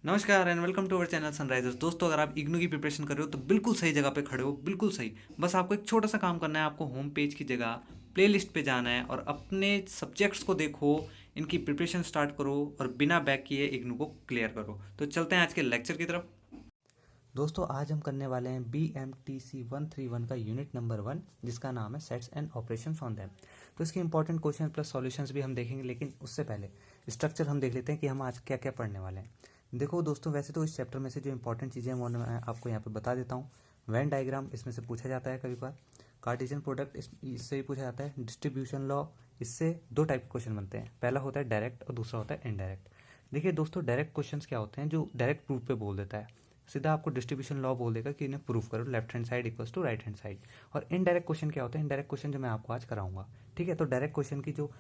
नमस्कार and welcome to our channel Sunrisers. दोस्तों, अगर आप इग्नू की प्रिपरेशन कर रहे हो तो बिल्कुल सही जगह पे खड़े हो, बिल्कुल सही। बस आपको एक छोटा सा काम करना है। आपको होम पेज की जगह प्लेलिस्ट पे जाना है और अपने सब्जेक्ट्स को देखो, इनकी प्रिपरेशन स्टार्ट करो और बिना बैक किए इग्नू को क्लियर करो। तो चलते हैं आज के लेक्चर की तरफ। दोस्तों, आज हम करने वाले हैं BMTC 131 का यूनिट नंबर 1, जिसका नाम है sets and operations on them. तो इसके इंपॉर्टेंट क्वेश्चन प्लस सॉल्यूशंस भी हम देखेंगे, लेकिन उससे पहले स्ट्रक्चर हम देख लेते हैं कि हम आज क्या क्या पढ़ने वाले हैं। देखो दोस्तों, वैसे तो इस चैप्टर में से जो इंपॉर्टेंट चीज़ें हैं वो मैं आपको यहाँ पे बता देता हूँ। वेन डायग्राम इसमें से पूछा जाता है कभी बार। कार्टेशियन प्रोडक्ट इससे भी पूछा जाता है। डिस्ट्रीब्यूशन लॉ, इससे दो टाइप के क्वेश्चन बनते हैं। पहला होता है डायरेक्ट और दूसरा होता है इनडायरेक्ट। देखिए दोस्तों, डायरेक्ट क्वेश्चंस क्या होते हैं, जो डायरेक्ट प्रूफ पे बोल देता है। सीधा आपको डिस्ट्रीब्यूशन लॉ बोल देगा कि इन्हें प्रूफ करो, left hand side equals to right hand side. और इनडायरेक्ट क्वेश्चन क्या होता है, इनडायरेक्ट क्वेश्चन जो मैं आपको आज कराऊंगा। ठीक है, तो डायरेक्ट क्वेश्चन की जो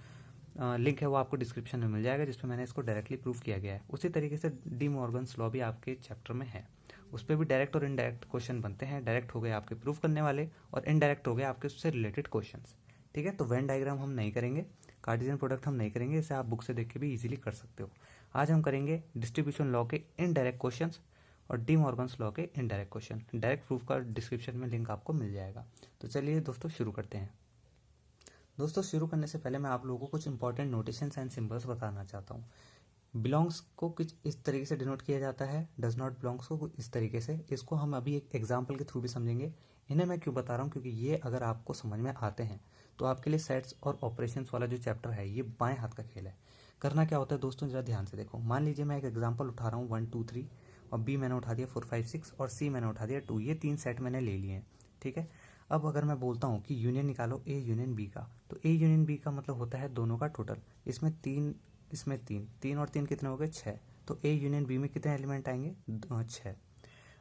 लिंक है वो आपको डिस्क्रिप्शन में मिल जाएगा, जिसमें मैंने इसको डायरेक्टली प्रूफ किया गया है। उसी तरीके से डी मॉर्गन्स लॉ भी आपके चैप्टर में है, उस पर भी डायरेक्ट और इनडायरेक्ट क्वेश्चन बनते हैं। डायरेक्ट हो गए आपके प्रूफ करने वाले और इनडायरेक्ट हो गए आपके उससे रिलेटेड क्वेश्चन। ठीक है, तो वेन डायग्राम हम नहीं करेंगे, कार्टेशियन प्रोडक्ट हम नहीं करेंगे, इसे आप बुक से देख के भी इजीली कर सकते हो। आज हम करेंगे डिस्ट्रीब्यूशन लॉ के इनडायरेक्ट क्वेश्चन और डी मॉर्गन्स लॉ के इनडायरेक्ट क्वेश्चन। डायरेक्ट प्रूफ का डिस्क्रिप्शन में लिंक आपको मिल जाएगा। तो चलिए दोस्तों शुरू करते हैं। दोस्तों, शुरू करने से पहले मैं आप लोगों को कुछ इंपॉर्टेंट नोटेशंस एंड सिंबल्स बताना चाहता हूँ। बिलोंग्स को कुछ इस तरीके से डिनोट किया जाता है, डज नॉट बिलोंग्स को कुछ इस तरीके से। इसको हम अभी एक एग्जाम्पल के थ्रू भी समझेंगे। इन्हें मैं क्यों बता रहा हूँ, क्योंकि ये अगर आपको समझ में आते हैं तो आपके लिए सेट्स और ऑपरेशंस वाला जो चैप्टर है ये बाएं हाथ का खेल है। करना क्या होता है दोस्तों, जरा ध्यान से देखो। मान लीजिए मैं एक एग्जाम्पल उठा रहा हूँ 1 2 3, और बी मैंने उठा दिया 4 5 6 और सी मैंने उठा दिया 2। ये तीन सेट मैंने ले लिए हैं। ठीक है, अब अगर मैं बोलता हूँ कि यूनियन निकालो ए यूनियन बी का, तो ए यूनियन बी का मतलब होता है दोनों का टोटल। इसमें तीन, इसमें तीन, तीन और तीन कितने हो गए, छः। तो ए यूनियन बी में कितने एलिमेंट आएंगे, छः।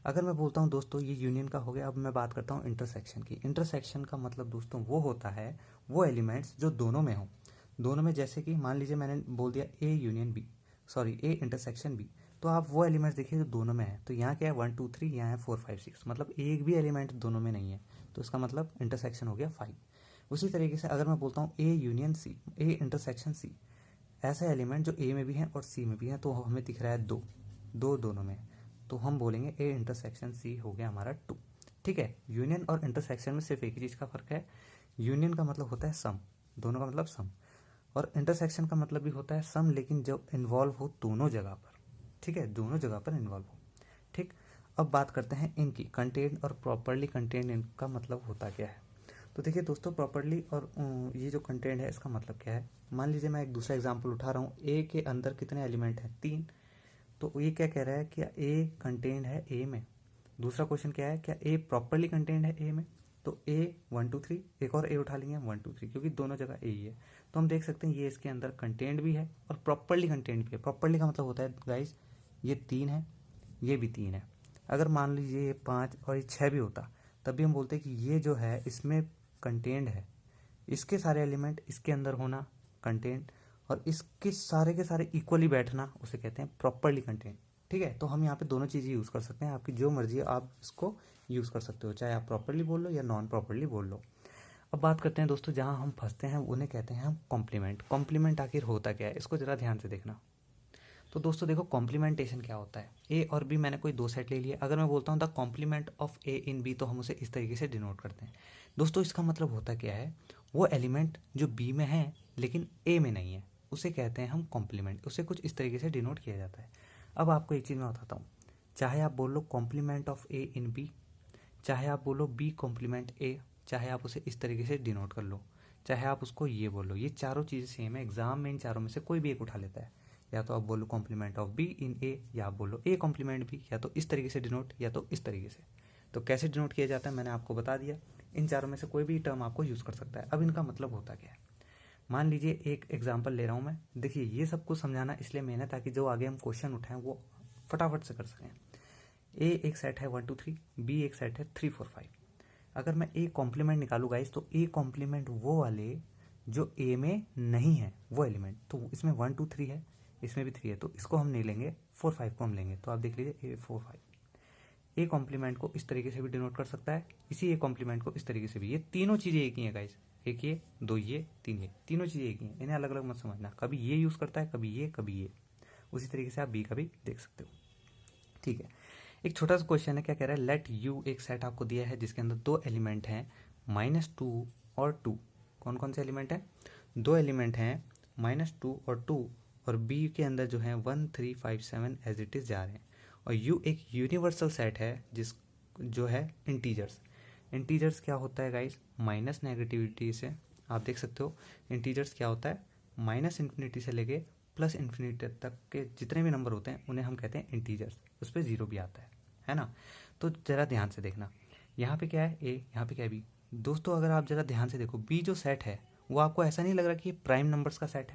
अगर मैं बोलता हूँ दोस्तों ये यूनियन का हो गया, अब मैं बात करता हूँ इंटरसेक्शन की। इंटरसेक्शन का मतलब दोस्तों वो होता है वो एलिमेंट्स जो दोनों में हो। दोनों में, जैसे कि मान लीजिए मैंने बोल दिया A union B, sorry A intersection B, तो आप वो एलिमेंट्स देखिए जो दोनों में है। तो यहाँ क्या है 1 2 3, यहाँ है 4 5 6, मतलब एक भी एलिमेंट दोनों में नहीं है, तो इसका मतलब इंटरसेक्शन हो गया 5। उसी तरीके से अगर मैं बोलता हूँ A union C, A intersection C, ऐसे एलिमेंट जो ए में भी हैं और सी में भी हैं, तो हमें दिख रहा है दो, दो दोनों में, तो हम बोलेंगे ए इंटरसेक्शन सी हो गया हमारा 2। ठीक है, यूनियन और इंटरसेक्शन में सिर्फ एक ही चीज़ का फर्क है। यूनियन का मतलब होता है सम, दोनों का मतलब सम, और इंटरसेक्शन का मतलब भी होता है सम, लेकिन जब इन्वॉल्व हो दोनों जगह पर। ठीक है, दोनों जगह पर इन्वॉल्व हो। ठीक, अब बात करते हैं इनकी कंटेंट और प्रॉपरली कंटेंट, इनका मतलब होता क्या है। तो देखिए दोस्तों, प्रॉपरली और ये जो कंटेंट है इसका मतलब क्या है। मान लीजिए मैं एक दूसरा एग्जांपल उठा रहा हूँ। ए के अंदर कितने एलिमेंट हैं, 3। तो ये क्या कह रहा है, क्या ए कंटेंट है ए में। दूसरा क्वेश्चन क्या है, क्या ए प्रॉपरली कंटेंट है ए में। तो ए 1 2 3, एक और ए उठा लेंगे हम 1 2 3, क्योंकि दोनों जगह ए ही है। तो हम देख सकते हैं ये इसके अंदर कंटेंट भी है और प्रॉपरली कंटेंट भी है। प्रॉपरली का मतलब होता है गाइज ये 3 है, ये भी 3 है। अगर मान लीजिए ये 5 और ये 6 भी होता, तब भी हम बोलते हैं कि ये जो है इसमें कंटेंट है, इसके सारे एलिमेंट इसके अंदर होना कंटेंट, और इसके सारे के सारे इक्वली बैठना उसे कहते हैं प्रॉपरली कंटेंट। ठीक है, तो हम यहाँ पे दोनों चीज़ें यूज़ कर सकते हैं, आपकी जो मर्जी है आप इसको यूज़ कर सकते हो, चाहे आप प्रॉपरली बोल लो या नॉन प्रॉपरली बोल लो। अब बात करते हैं दोस्तों, जहाँ हम फंसते हैं उन्हें कहते हैं हम कॉम्प्लीमेंट। कॉम्प्लीमेंट आखिर होता क्या है, इसको जरा ध्यान से देखना। तो दोस्तों देखो, कॉम्प्लीमेंटेशन क्या होता है। ए और बी मैंने कोई दो सेट ले लिया, अगर मैं बोलता हूँ the complement of A in B, तो हम उसे इस तरीके से डिनोट करते हैं। दोस्तों इसका मतलब होता क्या है, वो एलिमेंट जो बी में है लेकिन ए में नहीं है, उसे कहते हैं हम कॉम्प्लीमेंट। उसे कुछ इस तरीके से डिनोट किया जाता है। अब आपको एक चीज़ मैं बताता हूँ, चाहे आप बोल लो complement of A in B, चाहे आप बोलो बी कॉम्प्लीमेंट ए, चाहे आप उसे इस तरीके से डिनोट कर लो, चाहे आप उसको ये बोल लो, ये चारों चीज़ें सेम है। एग्जाम में इन चारों में से कोई भी एक उठा लेता है। या तो आप बोलो कॉम्प्लीमेंट ऑफ बी इन ए, या आप बोलो ए कॉम्प्लीमेंट बी, या तो इस तरीके से डिनोट या तो इस तरीके से। तो कैसे डिनोट किया जाता है मैंने आपको बता दिया। इन चारों में से कोई भी टर्म आपको यूज़ कर सकता है। अब इनका मतलब होता क्या है, मान लीजिए एक एग्जाम्पल ले रहा हूँ मैं। देखिए ये सब कुछ समझाना इसलिए मैंने, ताकि जो आगे हम क्वेश्चन उठाएं वो फटाफट से कर सकें। ए एक सेट है 1 2 3, बी एक सेट है 3 4 5। अगर मैं ए कॉम्प्लीमेंट निकालू गाइस, तो ए कॉम्प्लीमेंट वो वाले जो ए में नहीं है वो एलिमेंट। तो इसमें 1 2 3 है, इसमें भी 3 है, तो इसको हम नहीं लेंगे, 4 5 को हम लेंगे। तो आप देख लीजिए ए 4 5। ए कॉम्प्लीमेंट को इस तरीके से भी डिनोट कर सकता है, इसी ए कॉम्प्लीमेंट को इस तरीके से भी। ये तीनों चीज़ें एक ही हैं गाइस, एक ये, दो ये, तीन ये, तीनों चीज़ें एक ही हैं। इन्हें अलग अलग मत समझना, कभी ये यूज़ करता है, कभी ये, कभी ये। उसी तरीके से आप बी का भी देख सकते हो। ठीक है, एक छोटा सा क्वेश्चन है, क्या कह रहा है, लेट यू एक सेट आपको दिया है जिसके अंदर दो एलिमेंट हैं -2 और 2। कौन कौन से एलिमेंट हैं, दो एलिमेंट हैं -2 और 2, और बी के अंदर जो है 1 3 5 7 एज इट इज़ जा रहे हैं। और यू एक यूनिवर्सल सेट है जिस जो है इंटीजर्स। इंटीजर्स क्या होता है गाइस, माइनस नेगेटिविटी से आप देख सकते हो इंटीजर्स क्या होता है, माइनस इन्फिनिटी से लेके प्लस इन्फिनिटी तक के जितने भी नंबर होते हैं उन्हें हम कहते हैं इंटीजर्स। उस पर जीरो भी आता है ना। तो ज़रा ध्यान से देखना, यहाँ पे क्या है ए, यहाँ पे क्या है बी। दोस्तों अगर आप ज़रा ध्यान से देखो, बी जो सेट है वो आपको ऐसा नहीं लग रहा कि ये प्राइम नंबर्स का सेट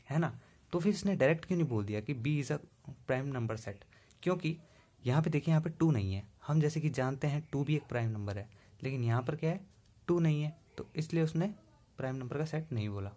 है ना। तो फिर इसने डायरेक्ट क्यों नहीं बोल दिया कि B is a prime number set, क्योंकि यहाँ पे देखिए, यहाँ पे 2 नहीं है। हम जैसे कि जानते हैं 2 भी एक प्राइम नंबर है, लेकिन यहाँ पर क्या है 2 नहीं है, तो इसलिए उसने प्राइम नंबर का सेट नहीं बोला।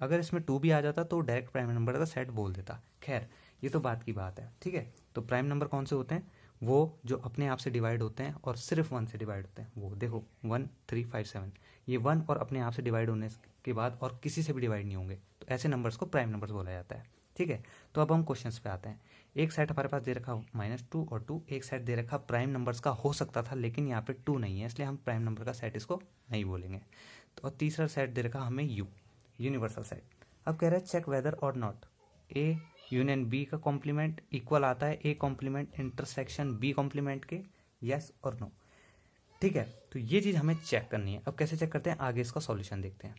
अगर इसमें 2 भी आ जाता तो डायरेक्ट प्राइम नंबर का सेट बोल देता। खैर ये तो बात की बात है, ठीक है। तो प्राइम नंबर कौन से होते हैं, वो जो अपने आप से डिवाइड होते हैं और सिर्फ 1 से डिवाइड होते हैं। वो देखो 1 3 5 7, ये 1 और अपने आप से डिवाइड होने के बाद और किसी से भी डिवाइड नहीं होंगे, तो ऐसे नंबर्स को प्राइम नंबर्स बोला जाता है, ठीक है। तो अब हम क्वेश्चंस पे आते हैं। एक सेट हमारे पास दे रखा -2 और 2, एक सेट दे रखा प्राइम नंबर्स का हो सकता था, लेकिन यहाँ पे 2 नहीं है, इसलिए हम प्राइम नंबर का सेट इसको नहीं बोलेंगे। तो और तीसरा सेट दे रखा हमें यू, यूनिवर्सल सेट। अब कह रहा है check whether or not A union B का कॉम्प्लीमेंट इक्वल आता है A complement intersection B complement के, यस और नो, ठीक है। तो ये चीज़ हमें चेक करनी है। अब कैसे चेक करते हैं, आगे इसका सॉल्यूशन देखते हैं।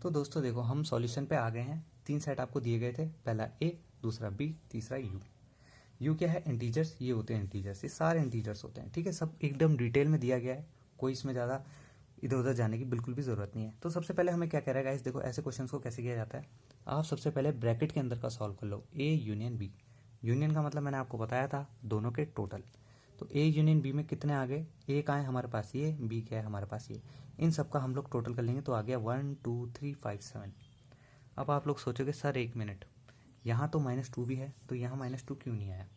तो दोस्तों देखो, हम सॉल्यूशन पे आ गए हैं। 3 सेट आपको दिए गए थे, पहला ए, दूसरा बी, तीसरा यू। यू क्या है, इंटीजर्स, ये होते हैं इंटीजर्स, ये सारे इंटीजर्स होते हैं, ठीक है। सब एकदम डिटेल में दिया गया है, कोई इसमें ज़्यादा इधर उधर जाने की बिल्कुल भी ज़रूरत नहीं है। तो सबसे पहले हमें क्या कह रहा है गाइस, देखो ऐसे क्वेश्चंस को कैसे किया जाता है। आप सबसे पहले ब्रैकेट के अंदर का सॉल्व कर लो, ए यूनियन बी। यूनियन का मतलब मैंने आपको बताया था दोनों के टोटल। तो ए यूनियन बी में कितने आ गए, ए का है हमारे पास ये, बी क्या है हमारे पास ये, इन सब का हम लोग टोटल कर लेंगे तो आ गया 1 2 3 5 7। अब आप लोग सोचोगे सर एक मिनट, यहाँ तो -2 भी है, तो यहाँ -2 क्यों नहीं आया।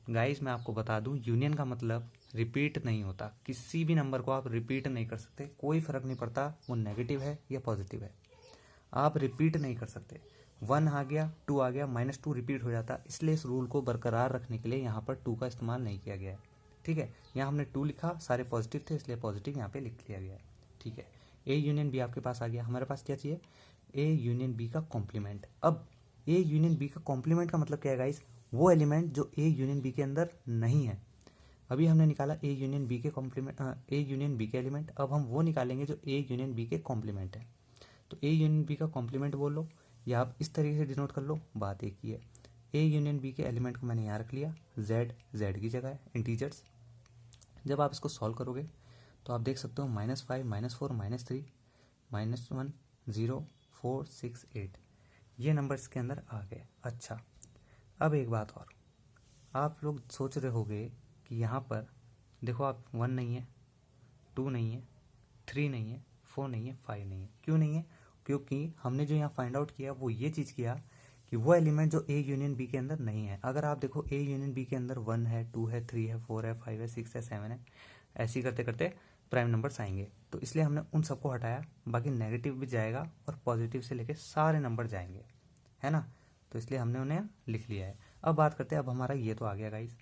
गाइस मैं आपको बता दूं, यूनियन का मतलब रिपीट नहीं होता। किसी भी नंबर को आप रिपीट नहीं कर सकते, कोई फर्क नहीं पड़ता वो नेगेटिव है या पॉजिटिव है, आप रिपीट नहीं कर सकते। 1 आ गया, 2 आ गया, -2 रिपीट हो जाता, इसलिए इस रूल को बरकरार रखने के लिए यहाँ पर 2 का इस्तेमाल नहीं किया गया है, ठीक है। यहाँ हमने 2 लिखा, सारे पॉजिटिव थे इसलिए पॉजिटिव यहाँ पे लिख लिया गया है, ठीक है। ए यूनियन बी आपके पास आ गया, हमारे पास क्या चाहिए, ए यूनियन बी का कॉम्प्लीमेंट। अब ए यूनियन बी का कॉम्प्लीमेंट का मतलब क्या है गाइस, वो एलिमेंट जो ए यूनियन बी के अंदर नहीं है। अभी हमने निकाला ए यूनियन बी के कॉम्प्लीमेंट, ए यूनियन बी के एलिमेंट, अब हम वो निकालेंगे जो ए यूनियन बी के कॉम्प्लीमेंट है। तो ए यूनियन बी का कॉम्प्लीमेंट बोल लो, या आप इस तरीके से डिनोट कर लो, बात एक ही है। ए यूनियन बी के एलिमेंट को मैंने यहाँ रख लिया, जेड, जेड की जगह है, इंटीजर्स। जब आप इसको सॉल्व करोगे तो आप देख सकते हो -5 -4 -3 -1 0 4 6 8, ये नंबर इसके अंदर आ गए। अच्छा, अब एक बात और, आप लोग सोच रहे होंगे कि यहाँ पर देखो आप 1 नहीं है, 2 नहीं है, 3 नहीं है, 4 नहीं है, 5 नहीं है। क्यों नहीं है, क्योंकि हमने जो यहाँ फाइंड आउट किया वो ये चीज़ किया कि वो एलिमेंट जो ए यूनियन बी के अंदर नहीं है। अगर आप देखो ए यूनियन बी के अंदर 1 है, 2 है, 3 है, 4 है, 5 है, 6 है, 7 है, ऐसे ही करते करते प्राइम नंबर्स आएंगे। तो इसलिए हमने उन सबको हटाया, बाकी नेगेटिव भी जाएगा और पॉजिटिव से लेके सारे नंबर जाएंगे, है ना। तो इसलिए हमने उन्हें लिख लिया है। अब बात करते हैं, अब हमारा ये तो आ गया गाइस,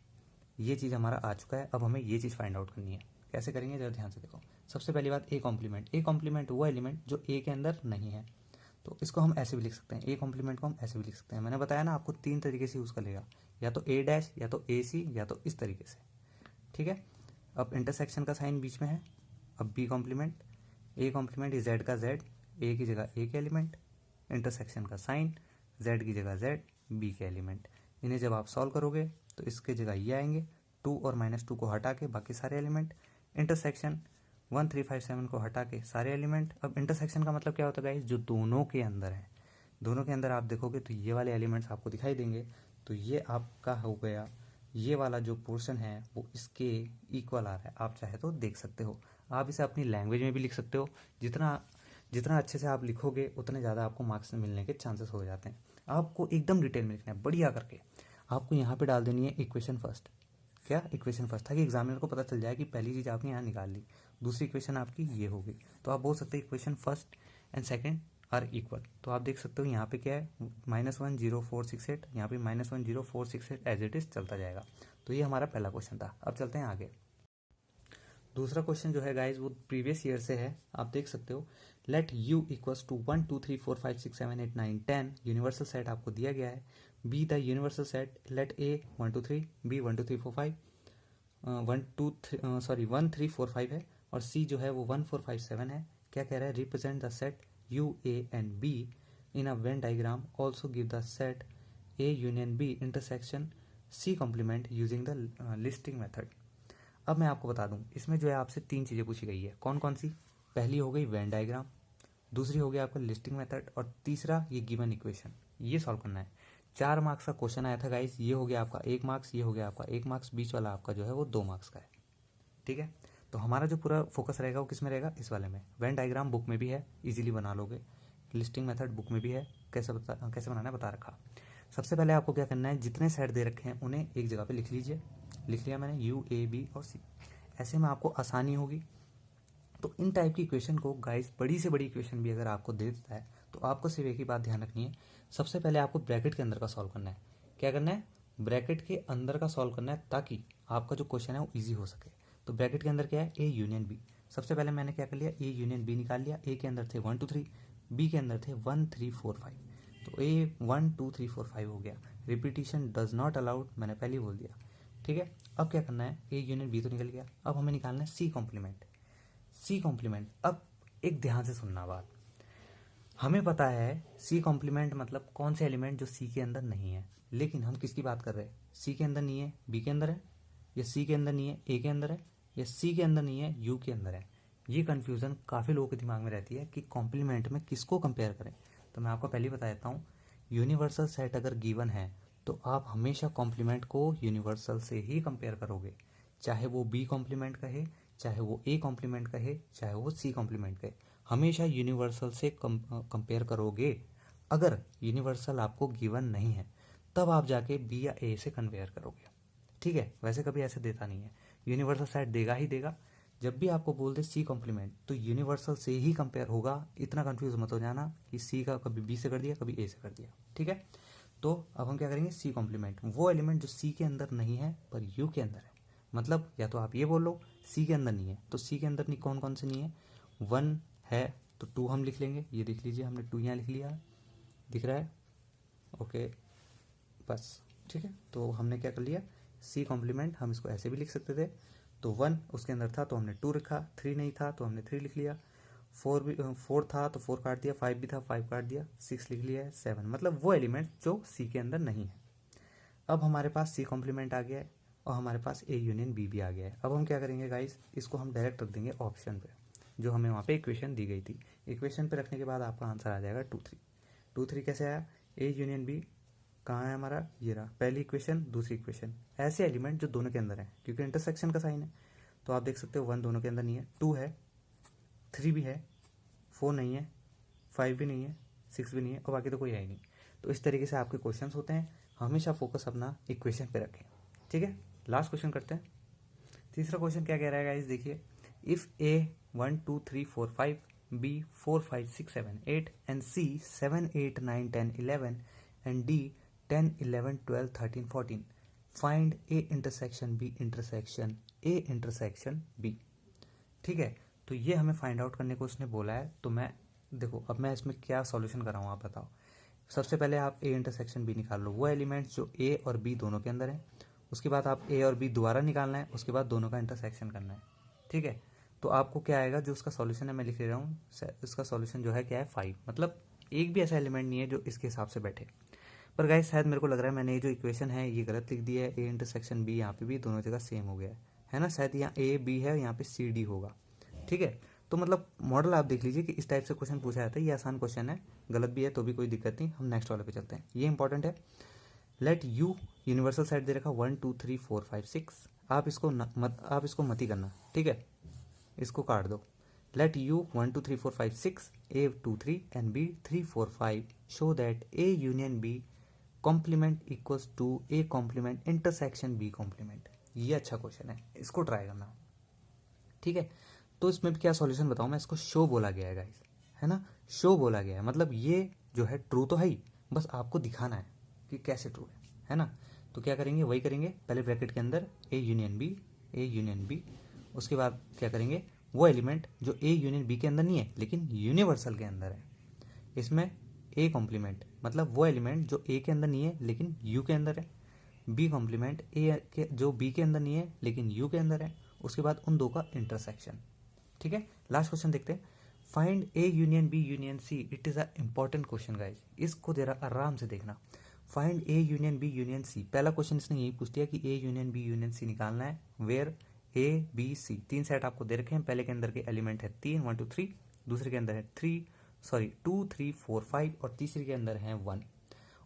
ये चीज़ हमारा आ चुका है। अब हमें ये चीज़ फाइंड आउट करनी है। कैसे करेंगे जरा ध्यान से देखो। सबसे पहली बात, ए कॉम्प्लीमेंट। ए कॉम्प्लीमेंट वो एलिमेंट जो ए के अंदर नहीं है, तो इसको हम ऐसे भी लिख सकते हैं, ए कॉम्प्लीमेंट को हम ऐसे भी लिख सकते हैं। मैंने बताया ना आपको 3 तरीके से यूज़ कर लेगा, या तो ए डैश, या तो ए सी, या तो इस तरीके से, ठीक है। अब इंटरसेक्शन का साइन बीच में है। अब B complement, A complement is Z का जेड, ए की जगह ए के एलिमेंट, इंटरसेक्शन का साइन, जेड की जगह जेड, बी के एलिमेंट। इन्हें जब आप सॉल्व करोगे तो इसके जगह ये आएंगे, 2 और -2 को हटा के बाकी सारे एलिमेंट, इंटरसेक्शन 1 3 5 7 को हटा के सारे एलिमेंट। अब इंटरसेक्शन का मतलब क्या होता है गाइस, जो दोनों के अंदर है। दोनों के अंदर आप देखोगे तो ये वाले एलिमेंट्स आपको दिखाई देंगे, तो ये आपका हो गया, ये वाला जो पोर्शन है वो इसके इक्वल आ रहा है। आप चाहे तो देख सकते हो, आप इसे अपनी लैंग्वेज में भी लिख सकते हो। जितना जितना अच्छे से आप लिखोगे उतने ज़्यादा आपको मार्क्स मिलने के चांसेस हो जाते हैं। आपको एकदम डिटेल में लिखना है, बढ़िया करके। आपको यहाँ पे डाल देनी है इक्वेशन फर्स्ट। क्या इक्वेशन फर्स्ट, ताकि एग्जामिनर को पता चल जाए कि पहली चीज़ आपने यहाँ निकाल ली, दूसरी इक्वेशन आपकी ये होगी। तो आप बोल सकते हैं equation first and second are equal. तो आप देख सकते हो यहाँ पे क्या है, -10468, यहाँ पे -10468 एज इट इज चलता जाएगा। तो ये हमारा पहला क्वेश्चन था। अब चलते हैं आगे। दूसरा क्वेश्चन जो है गाइज वो प्रीवियस ईयर से है। आप देख सकते हो, late u equals to 1 2 3 4 5 6 7 8 9 10 universal set आपको दिया गया है। B the universal set, let a 1 2 3, b 1 2 3 4 5, 1 3 4 5 है, और c जो है वो 1 4 5 7 है। क्या कह रहा है, represent the set u a and b in a Venn diagram, also give the set a union b intersection c complement using the listing method. अब मैं आपको बता दूं, इसमें जो है आपसे 3 चीज़ें पूछी गई है। कौन कौन सी? पहली हो गई वेन डायग्राम, दूसरी हो गई आपका लिस्टिंग मेथड, और तीसरा ये गिवन इक्वेशन, ये सॉल्व करना है। 4 मार्क्स का क्वेश्चन आया था गाइस। ये हो गया आपका 1 मार्क्स, ये हो गया आपका 1 मार्क्स, बीच वाला आपका जो है वो 2 मार्क्स का है। ठीक है, तो हमारा जो पूरा फोकस रहेगा वो किस में रहेगा, इस वाले में। वेन डायग्राम बुक में भी है, इजीली बना लोगे। लिस्टिंग मेथड बुक में भी है, कैसे बनाना है बता रखा। सबसे पहले आपको क्या करना है, जितने सेट दे रखे हैं उन्हें एक जगह पे लिख लीजिए। लिख लिया मैंने, यू ए बी और सी। ऐसे में आपको आसानी होगी। तो इन टाइप की इक्वेशन को गाइस, बड़ी से बड़ी इक्वेशन भी अगर आपको दे देता है तो आपको सिर्फ एक ही बात ध्यान रखनी है, सबसे पहले आपको ब्रैकेट के अंदर का सॉल्व करना है। क्या करना है, ब्रैकेट के अंदर का सॉल्व करना है, ताकि आपका जो क्वेश्चन है वो ईजी हो सके। तो ब्रैकेट के अंदर क्या है, ए यूनियन बी। सबसे पहले मैंने क्या कर लिया, ए यूनियन बी निकाल लिया। ए के अंदर थे 1 2 3, बी के अंदर थे 1 3 4 5। तो ए 1 2 3 4 5 हो गया। रिपीटिशन डज नॉट अलाउड, मैंने पहले ही बोल दिया। ठीक है, अब क्या करना है, ए यूनियन बी तो निकल गया, अब हमें निकालना है सी कॉम्प्लीमेंट। सी कॉम्प्लीमेंट, अब एक ध्यान से सुनना बात। हमें पता है सी कॉम्प्लीमेंट मतलब कौन से एलिमेंट जो सी के अंदर नहीं है, लेकिन हम किसकी बात कर रहे हैं, सी के अंदर नहीं है, बी के अंदर है, या सी के अंदर नहीं है, ए के अंदर है, या सी के अंदर नहीं है, यू के अंदर है। ये कंफ्यूजन काफ़ी लोगों के दिमाग में रहती है कि कॉम्प्लीमेंट में किसको कंपेयर करें। तो मैं आपको पहले ही बता देता हूँ, यूनिवर्सल सेट अगर गिवन है तो आप हमेशा कॉम्प्लीमेंट को यूनिवर्सल से ही कंपेयर करोगे। चाहे वो बी कॉम्प्लीमेंट कहे, चाहे वो ए कॉम्प्लीमेंट कहे, चाहे वो सी कॉम्प्लीमेंट कहे, हमेशा यूनिवर्सल से कंपेयर करोगे। अगर यूनिवर्सल आपको गिवन नहीं है तब आप जाके बी या ए से कंपेयर करोगे। ठीक है, वैसे कभी ऐसे देता नहीं है, यूनिवर्सल सेट देगा ही देगा। जब भी आपको बोल दे सी कॉम्प्लीमेंट तो यूनिवर्सल से ही कंपेयर होगा। इतना कंफ्यूज मत हो जाना कि सी का कभी बी से कर दिया कभी ए से कर दिया। ठीक है, तो अब हम क्या करेंगे, सी कॉम्प्लीमेंट, वो एलिमेंट जो सी के अंदर नहीं है पर यू के अंदर है। मतलब या तो आप ये बोल लो सी के अंदर नहीं है, तो सी के अंदर नहीं, कौन कौन से नहीं है, 1 है तो 2 हम लिख लेंगे। ये देख लीजिए, हमने 2 यहाँ लिख लिया, दिख रहा है, ओके बस। ठीक है, तो हमने क्या कर लिया, सी कॉम्प्लीमेंट। हम इसको ऐसे भी लिख सकते थे, तो 1 उसके अंदर था तो हमने 2 रखा, 3 नहीं था तो हमने 3 लिख लिया, 4 था तो 4 काट दिया, 5 भी था 5 काट दिया, 6 लिख लिया है, 7। मतलब वो एलिमेंट जो सी के अंदर नहीं है। अब हमारे पास सी कॉम्प्लीमेंट आ गया है और हमारे पास ए यूनियन बी भी आ गया है। अब हम क्या करेंगे गाइस, इसको हम डायरेक्ट रख देंगे ऑप्शन पे, जो हमें वहाँ पे इक्वेशन दी गई थी। इक्वेशन पे रखने के बाद आपका आंसर आ जाएगा 2 3। 2 3 कैसे आया, ए यूनियन बी कहाँ है हमारा, ये रहा पहली इक्वेशन, दूसरी इक्वेशन। ऐसे एलिमेंट जो दोनों के अंदर है, क्योंकि इंटरसेक्शन का साइन है। तो आप देख सकते हो 1 दोनों के अंदर नहीं है, 2 है, 3 भी है, 4 नहीं है, 5 भी नहीं है, 6 भी नहीं है, और बाकी तो कोई है ही नहीं। तो इस तरीके से आपके क्वेश्चंस होते हैं। हमेशा फोकस अपना इक्वेशन पे रखें। ठीक है, लास्ट क्वेश्चन करते हैं। तीसरा क्वेश्चन क्या कह रहा है गाइस, देखिए, if A 1 2 3 4 5, B 4 5 6 7 8 and C 7 8 9 10 11 and D 10 11 12 13 14, find A intersection B intersection A intersection B. ठीक है, तो ये हमें फाइंड आउट करने को उसने बोला है। तो मैं देखो, अब मैं इसमें क्या सॉल्यूशन कर रहा हूँ आप बताओ। सबसे पहले आप ए इंटरसेक्शन बी निकाल लो, वो एलिमेंट्स जो ए और बी दोनों के अंदर है। उसके बाद आप ए और बी दोबारा निकालना है, उसके बाद दोनों का इंटरसेक्शन करना है। ठीक है, तो आपको क्या आएगा, जो उसका सॉल्यूशन है मैं लिख ले रहा हूँ, इसका सॉल्यूशन जो है क्या है 5। मतलब एक भी ऐसा एलिमेंट नहीं है जो इसके हिसाब से बैठे। पर गाइस शायद मेरे को लग रहा है मैंने ये जो इक्वेशन है ये गलत लिख दी है। ए इंटरसेक्शन बी यहाँ पे भी दोनों जगह सेम हो गया है ना, शायद यहाँ ए बी है, यहाँ पे सी डी होगा। ठीक है, तो मतलब मॉडल आप देख लीजिए कि इस टाइप से क्वेश्चन पूछा जाता है। ये आसान क्वेश्चन है, गलत भी है तो भी कोई दिक्कत नहीं। हम नेक्स्ट वाले पे चलते हैं, ये इंपॉर्टेंट है। लेट यू यूनिवर्सल सेट दे रखा 1 2 3 4 5 6। आप इसको मत ही करना, ठीक है, इसको काट दो। Let U 1 2 3 4 5 6 A 2 3 and B 3 4 5 show that A union B complement equals to A complement intersection B complement. ये अच्छा क्वेश्चन है, इसको ट्राई करना। ठीक है, तो इसमें भी क्या सॉल्यूशन बताऊं मैं, इसको शो बोला गया है गाइस, है ना, शो बोला गया है, मतलब ये जो है ट्रू तो है ही, बस आपको दिखाना है कि कैसे ट्रू है ना। तो क्या करेंगे, वही करेंगे, पहले ब्रैकेट के अंदर A union B, A union B, उसके बाद क्या करेंगे, वो एलिमेंट जो ए यूनियन बी के अंदर नहीं है लेकिन यूनिवर्सल के अंदर है, इसमें ए कॉम्प्लीमेंट, मतलब वो एलिमेंट जो ए के अंदर नहीं है लेकिन यू के अंदर है, बी कॉम्प्लीमेंट ए के जो बी के अंदर नहीं है लेकिन यू के अंदर है, उसके बाद उन दो का इंटरसेक्शन। ठीक है, लास्ट क्वेश्चन देखते हैं, find A union B union C, it is a important question guys, इसको जरा आराम से देखना। Find A union B union C, पहला क्वेश्चन इसने यही पूछ दिया कि A union B union C निकालना है, वेयर ए बी सी, तीन सेट आपको दे रखे हैं, पहले के अंदर के एलिमेंट है 3 1 2 3, दूसरे के अंदर है 2 3 4 5 और तीसरे के अंदर है 1।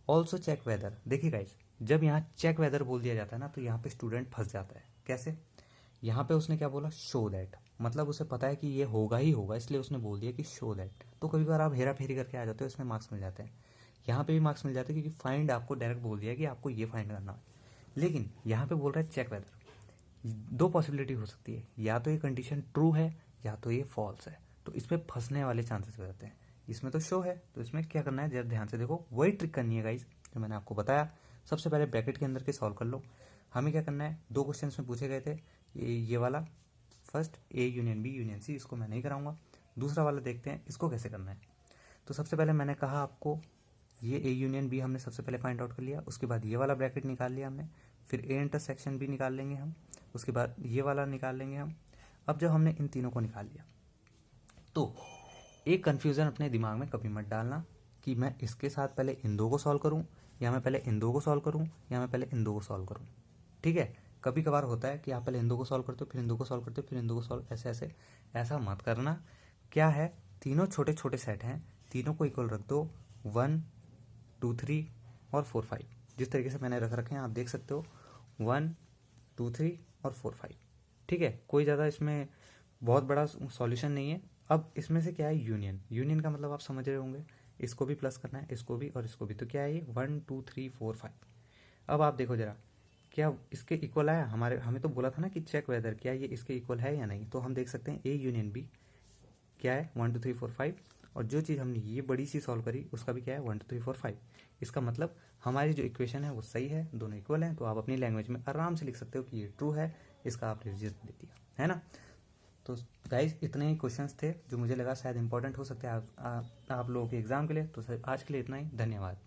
ऑल्सो चेक वेदर, देखिए गाइज जब यहाँ चेक वेदर बोल दिया जाता है ना तो यहाँ पे स्टूडेंट फंस जाता है। कैसे, यहाँ पे उसने क्या बोला, शो दैट, मतलब उसे पता है कि ये होगा ही होगा, इसलिए उसने बोल दिया कि शो दैट। तो कभी बार आप हेरा फेरी करके आ जाते हो, इसमें मार्क्स मिल जाते हैं, यहाँ पे भी मार्क्स मिल जाते हैं क्योंकि फाइंड आपको डायरेक्ट बोल दिया कि आपको ये फाइंड करना है। लेकिन यहाँ पे बोल रहा है चेक वेदर, दो पॉसिबिलिटी हो सकती है, या तो ये कंडीशन ट्रू है या तो ये फॉल्स है, तो इसमें फंसने वाले चांसेस हो जाते हैं। इसमें तो शो है, तो इसमें क्या करना है, जरा ध्यान से देखो, वही ट्रिक करनी है गाइज जो मैंने आपको बताया। सबसे पहले ब्रैकेट के अंदर के सॉल्व कर लो। हमें क्या करना है, दो क्वेश्चन में पूछे गए थे, ये वाला first A union B union C, इसको मैं नहीं कराऊंगा। दूसरा वाला देखते हैं इसको कैसे करना है। तो सबसे पहले मैंने कहा आपको, ये ए यूनियन बी हमने सबसे पहले फाइंड आउट कर लिया, उसके बाद ये वाला ब्रैकेट निकाल लिया हमने, फिर ए इंटरसेक्शन भी निकाल लेंगे हम, उसके बाद ये वाला निकाल लेंगे हम। अब जब हमने इन तीनों को निकाल लिया तो एक कन्फ्यूज़न अपने दिमाग में कभी मत डालना कि मैं इसके साथ पहले इन दो को सॉल्व करूं, या मैं पहले इन दो को सॉल्व करूं, या मैं पहले इन दो को सॉल्व करूं। ठीक है, कभी कभार होता है कि आप पहले इन दो को सॉल्व करते हो, फिर इन दो को सॉल्व करते हो, फिर इन दो को सॉल्व, ऐसे ऐसे, ऐसा मत करना। क्या है, तीनों छोटे छोटे सेट हैं, तीनों को इक्वल रख दो, 1 2 3 और 4 5, जिस तरीके से मैंने रख रखे हैं आप देख सकते हो, 1 2 3 और 4 5। ठीक है, कोई ज़्यादा इसमें बहुत बड़ा सॉल्यूशन नहीं है। अब इसमें से क्या है, यूनियन, यूनियन का मतलब आप समझ रहे होंगे, इसको भी प्लस करना है, इसको भी और इसको भी, तो क्या है ये 1 2 3 4 5। अब आप देखो जरा, क्या इसके इक्वल आया, हमें तो बोला था ना कि चेक वेदर क्या ये इसके इक्वल है या नहीं, तो हम देख सकते हैं ए यूनियन बी क्या है 1 2 3 4 5, और जो चीज़ हमने ये बड़ी सी सॉल्व करी उसका भी क्या है 1 2 3 4 5। इसका मतलब हमारी जो इक्वेशन है वो सही है, दोनों इक्वल हैं, तो आप अपनी लैंग्वेज में आराम से लिख सकते हो कि ये ट्रू है, इसका आपने रिजल्ट दे दिया है ना। तो गाइज इतने ही क्वेश्चंस थे जो मुझे लगा शायद इंपॉर्टेंट हो सकते हैं आप लोगों के एग्जाम के लिए। तो सर आज के लिए इतना ही, धन्यवाद।